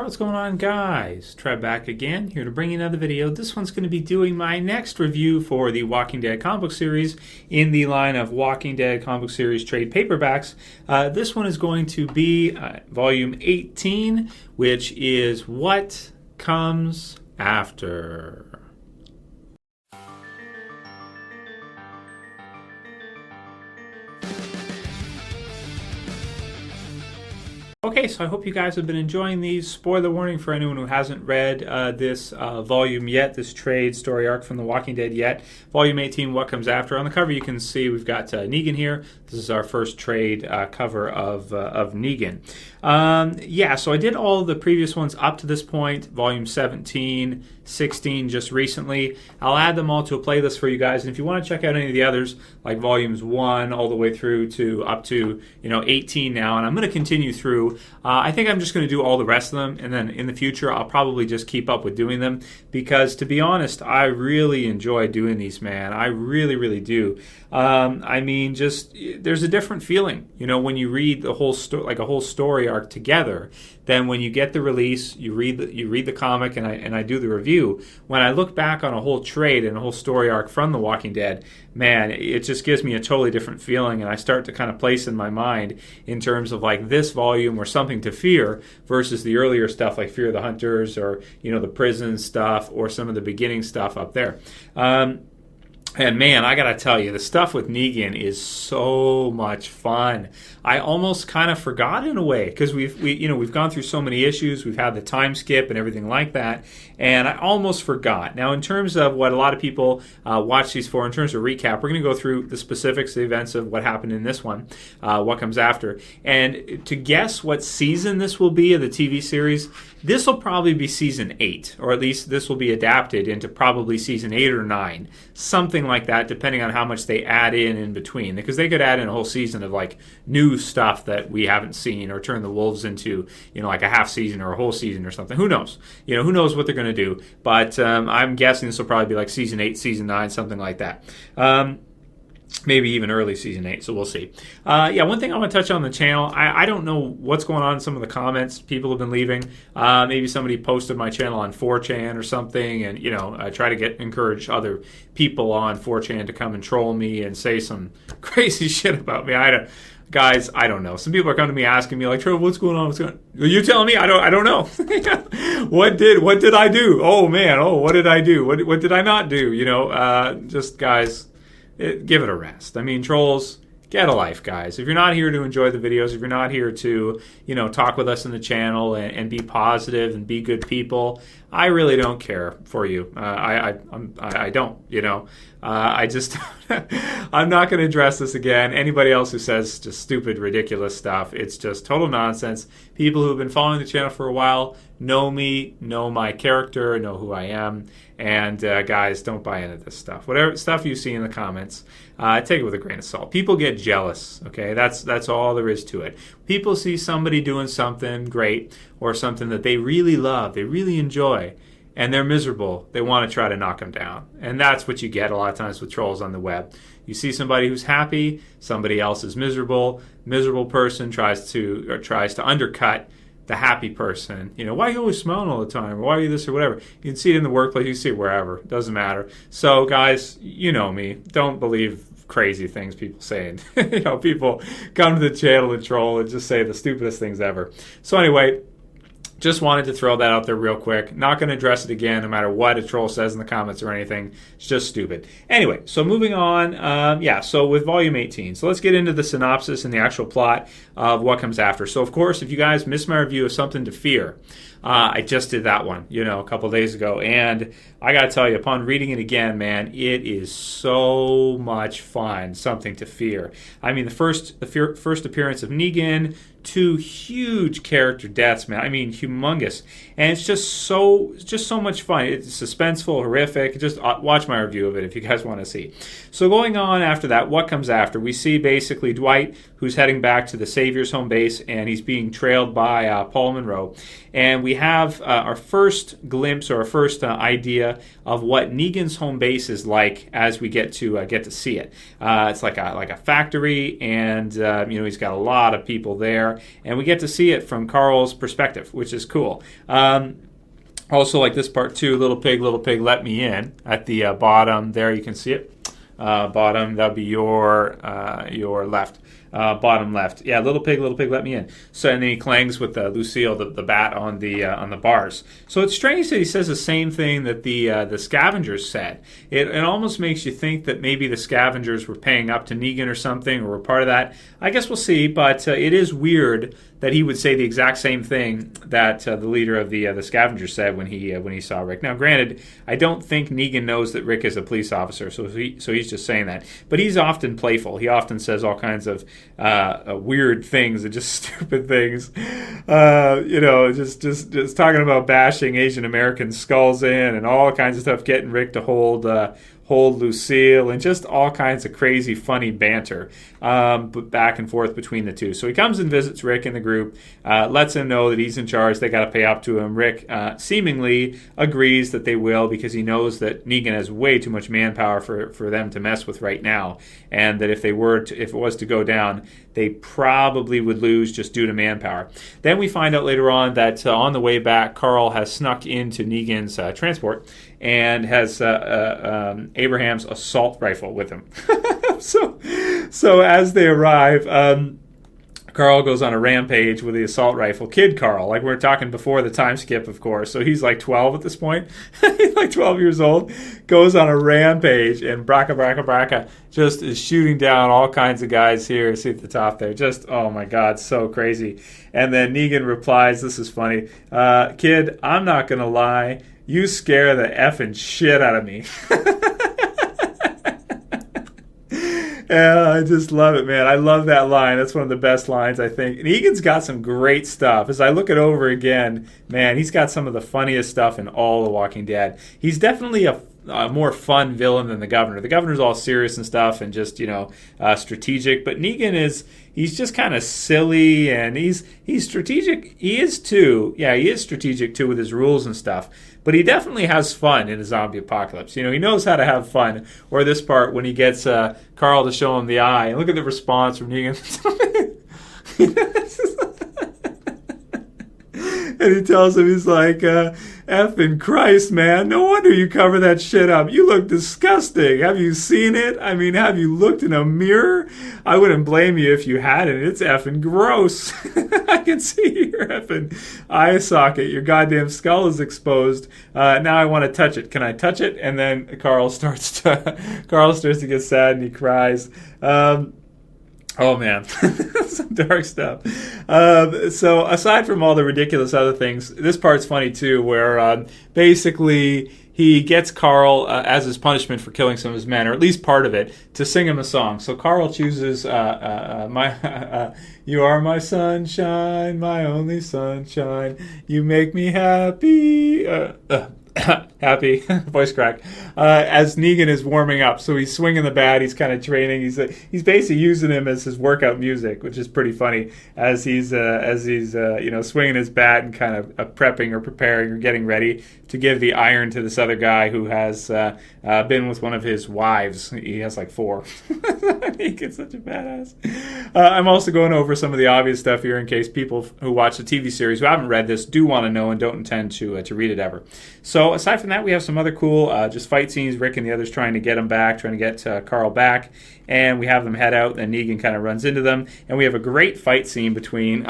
what's going on, guys? Trev back again, here to bring you another video. This one's going to be doing my next review for the Walking Dead comic book series in the line of Walking Dead comic book series trade paperbacks. This one is going to be volume 18, which is What Comes After. Okay, so I hope you guys have been enjoying these. Spoiler warning for anyone who hasn't read this volume yet, this trade story arc from The Walking Dead yet. Volume 18, What Comes After. On the cover you can see we've got Negan here. This is our first trade cover of Negan. So I did all the previous ones up to this point, volume 17, 16 just recently. I'll add them all to a playlist for you guys, and if you want to check out any of the others, like volumes 1 all the way through to up to 18 now, and I'm going to continue through. I think I'm just going to do all the rest of them, and then in the future I'll probably just keep up with doing them, because to be honest, I really enjoy doing these, man. I really do. There's a different feeling, when you read the whole like a whole story arc together, than when you get the release, you read the comic, and I do the review. When I look back on a whole trade and a whole story arc from The Walking Dead, man, it just gives me a totally different feeling, and I start to kind of place in my mind in terms of like this volume or Something to Fear versus the earlier stuff like Fear of the Hunters, or the prison stuff, or some of the beginning stuff up there. And man, I gotta tell you, the stuff with Negan is so much fun. I almost kind of forgot in a way, because we've gone through so many issues, we've had the time skip and everything like that, and I almost forgot. Now, in terms of what a lot of people watch these for, in terms of recap, we're going to go through the specifics, the events of what happened in this one, What Comes After. And to guess what season this will be of the TV series, this will probably be season 8, or at least this will be adapted into probably season 8 or 9, something like that, depending on how much they add in between, because they could add in a whole season of like new stuff that we haven't seen, or turn the wolves into like a half season or a whole season or something. Who knows? Who knows what they're going to do? But I'm guessing this will probably be like season 8, season 9, something like that. Maybe even early season 8, so we'll see. One thing I want to touch on the channel, I don't know what's going on in some of the comments people have been leaving. Maybe somebody posted my channel on 4chan or something, and I try to encourage other people on 4chan to come and troll me and say some crazy shit about me. Guys, I don't know. Some people are coming to me asking me like, Trev, what's going on? Are you telling me? I don't know. What did I do? Oh man, what did I do? What did I not do? Just guys, give it a rest. I mean, trolls, get a life, guys. If you're not here to enjoy the videos, if you're not here to, talk with us in the channel and be positive and be good people, I really don't care for you. I don't, I'm not going to address this again. Anybody else who says just stupid, ridiculous stuff, it's just total nonsense. People who have been following the channel for a while know me, know my character, know who I am. And guys, don't buy into this stuff. Whatever stuff you see in the comments, take it with a grain of salt. People get jealous, okay? That's all there is to it. People see somebody doing something great, or something that they really love, they really enjoy, and they're miserable. They want to try to knock them down. And that's what you get a lot of times with trolls on the web. You see somebody who's happy, somebody else is miserable. Miserable person tries to undercut the happy person. Why are you always smiling all the time? Or why are you this or whatever? You can see it in the workplace, you can see it wherever. It doesn't matter. So guys, you know me. Don't believe crazy things people say. And people come to the channel and troll and just say the stupidest things ever. So anyway, just wanted to throw that out there real quick. Not going to address it again, no matter what a troll says in the comments or anything. It's just stupid. Anyway, so moving on. So with volume 18. So let's get into the synopsis and the actual plot of What Comes After. So, of course, if you guys missed my review of Something to Fear, I just did that one, a couple days ago. And I got to tell you, upon reading it again, man, it is so much fun, Something to Fear. I mean, the first appearance of Negan, 2 huge character deaths, man. I mean, humongous. And it's just so much fun. It's suspenseful, horrific. Just watch my review of it if you guys want to see. So going on after that, What Comes After? We see basically Dwight, who's heading back to the Savior's home base, and he's being trailed by Paul Monroe. And we have our first glimpse, or our first idea of what Negan's home base is like as we get to see it. It's like a factory, and he's got a lot of people there. are, and we get to see it from Carl's perspective, which is cool. Also, like this part too, little pig, let me in. At the bottom there, you can see it. Bottom, that would be your left. Bottom left. Yeah, little pig, let me in. So, and then he clangs with Lucille, the bat on the bars. So it's strange that he says the same thing that the scavengers said. It almost makes you think that maybe the scavengers were paying up to Negan or something, or were part of that. I guess we'll see, but it is weird that he would say the exact same thing that the leader of the scavengers said when he saw Rick. Now, granted, I don't think Negan knows that Rick is a police officer, so he's just saying that. But he's often playful. He often says all kinds of weird things and just stupid things. Just talking about bashing Asian American skulls in and all kinds of stuff, getting Rick to hold Lucille, and just all kinds of crazy, funny banter but back and forth between the two. So he comes and visits Rick in the group, lets him know that he's in charge. They got to pay up to him. Rick seemingly agrees that they will, because he knows that Negan has way too much manpower for them to mess with right now, and that if it was to go down, they probably would lose just due to manpower. Then we find out later on that on the way back, Carl has snuck into Negan's transport and has Abraham's assault rifle with him. So as they arrive, Carl goes on a rampage with the assault rifle. Kid Carl, like we were talking before the time skip, of course. So he's like 12 at this point. He's like 12 years old. Goes on a rampage, and Braka just is shooting down all kinds of guys here. See at the top there. Just, oh my God, so crazy. And then Negan replies, this is funny, kid, I'm not going to lie. You scare the effing shit out of me. Yeah, I just love it, man. I love that line. That's one of the best lines, I think. And Negan's got some great stuff. As I look it over again, man, he's got some of the funniest stuff in all The Walking Dead. He's definitely a more fun villain than the Governor. The Governor's all serious and stuff and just, strategic. But Negan he's just kind of silly, and he's strategic. He is too. Yeah, he is strategic too with his rules and stuff. But he definitely has fun in a zombie apocalypse. He knows how to have fun. Or this part when he gets Carl to show him the eye. And look at the response from Negan. And he tells him, he's like, effing Christ, man. No wonder you cover that shit up. You look disgusting. Have you seen it? I mean, have you looked in a mirror? I wouldn't blame you if you hadn't. It's effing gross. I can see your effing eye socket. Your goddamn skull is exposed. Now I want to touch it. Can I touch it? And then Carl starts to get sad, and he cries. Oh, man. Some dark stuff. So aside from all the ridiculous other things, this part's funny, too, where basically he gets Carl, as his punishment for killing some of his men, or at least part of it, to sing him a song. So Carl chooses You Are My Sunshine, My Only Sunshine. You Make Me Happy. Happy voice crack as Negan is warming up. So he's swinging the bat. He's kind of training. He's basically using him as his workout music, which is pretty funny as he's swinging his bat and kind of prepping or preparing or getting ready to give the iron to this other guy who has been with one of his wives. He has like 4. Negan's such a badass. I'm also going over some of the obvious stuff here in case people who watch the TV series who haven't read this do want to know and don't intend to read it ever. So aside from that, we have some other cool just fight scenes. Rick and the others trying to get him back, trying to get Carl back, and we have them head out, and Negan kind of runs into them, and we have a great fight scene between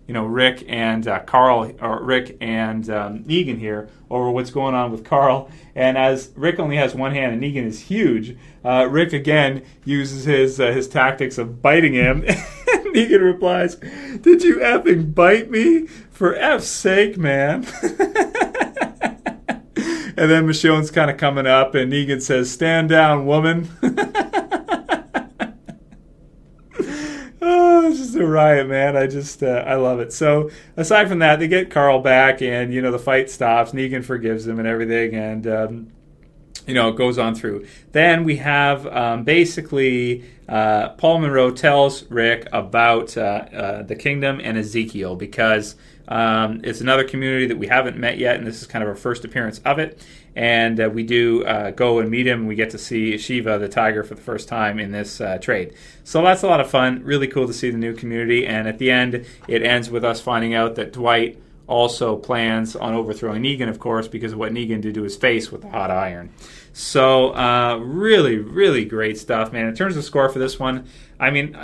Rick and Carl, or Rick and Negan here over what's going on with Carl. And as Rick only has one hand and Negan is huge, Rick again uses his tactics of biting him. And Negan replies, "Did you effing bite me? For F's sake, man." And then Michonne's kind of coming up, and Negan says, "Stand down, woman." Oh, it's just a riot, man. I love it. So aside from that, they get Carl back, and the fight stops. Negan forgives him and everything, and it goes on through. Then we have basically Paul Monroe tells Rick about the kingdom and Ezekiel, because It's another community that we haven't met yet, and this is kind of our first appearance of it. And we do go and meet him, and we get to see Shiva the tiger for the first time in this trade. So that's a lot of fun. Really cool to see the new community. And at the end, it ends with us finding out that Dwight also plans on overthrowing Negan, of course, because of what Negan did to his face with the hot iron. So really, really great stuff, man. In terms of score for this one, I mean,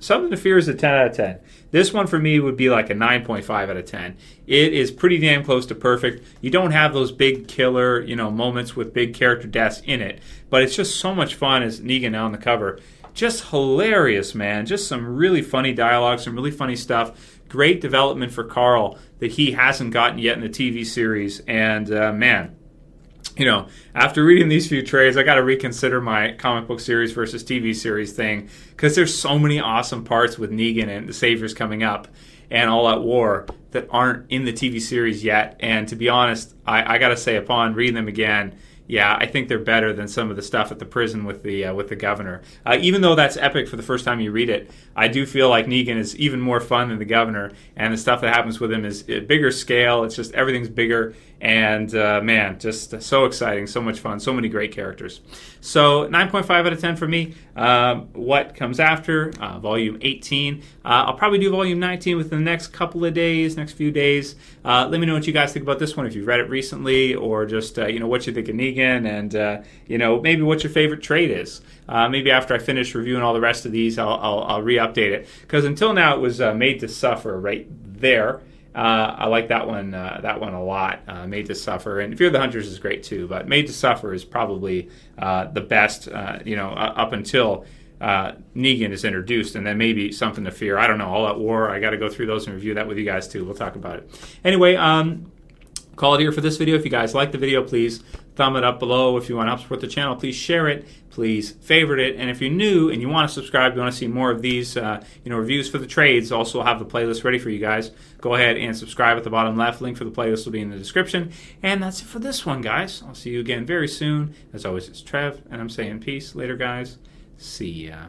Something to Fear is a 10 out of 10. This one for me would be like a 9.5 out of 10. It is pretty damn close to perfect. You don't have those big killer, moments with big character deaths in it, but it's just so much fun as Negan on the cover. Just hilarious, man. Just some really funny dialogue, some really funny stuff. Great development for Carl that he hasn't gotten yet in the TV series. And, man, after reading these few trades, I got to reconsider my comic book series versus TV series thing, because there's so many awesome parts with Negan and the Saviors coming up and All Out War that aren't in the TV series yet. And to be honest, I got to say, upon reading them again, yeah, I think they're better than some of the stuff at the prison with the governor. Even though that's epic for the first time you read it, I do feel like Negan is even more fun than the governor, and the stuff that happens with him is a bigger scale. It's just everything's bigger, and man, just so exciting, so much fun, so many great characters. So 9.5 out of 10 for me. What comes after? Volume 18. I'll probably do Volume 19 within the next few days. Let me know what you guys think about this one, if you've read it recently, or just what you think of Negan, and maybe what your favorite trade is. Maybe after I finish reviewing all the rest of these, I'll re-update it, because until now it was Made to Suffer right there. I like that one a lot. Made to Suffer, and Fear the Hunters is great too, but Made to Suffer is probably the best. Up until Negan is introduced, and then maybe Something to Fear. I don't know. All Out War. I got to go through those and review that with you guys too. We'll talk about it anyway. Call it here for this video. If you guys like the video, please thumb it up below. If you want to help support the channel, please share it. Please favorite it. And if you're new and you want to subscribe, you want to see more of these reviews for the trades, also have the playlist ready for you guys. Go ahead and subscribe at the bottom left. Link for the playlist will be in the description. And that's it for this one, guys. I'll see you again very soon. As always, it's Trev, and I'm saying peace. Later, guys. See ya.